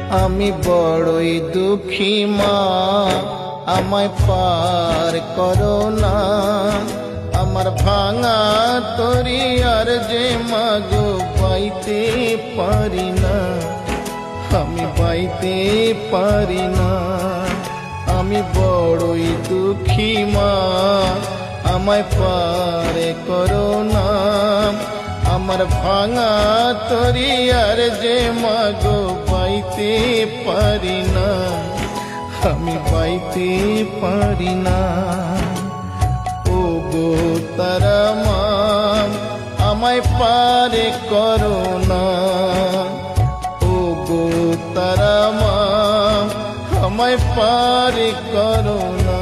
আমি বড়ই দুঃখী মা, আমায় পার করো না। আমার ভাঙা তরি আর যে মাগো পাইতে পারি না, আমি পাইতে পারি না। আমি বড়ই দুঃখী মা, আমায় পার করো না। আমার ভাঙা তরি আর যে মাগো পাইতে পারি না, আমি পাইতে পারি না। ও গো তারা মা, আমায় পারে করো না। ও গো তারা মা, আমায় পারে করো না।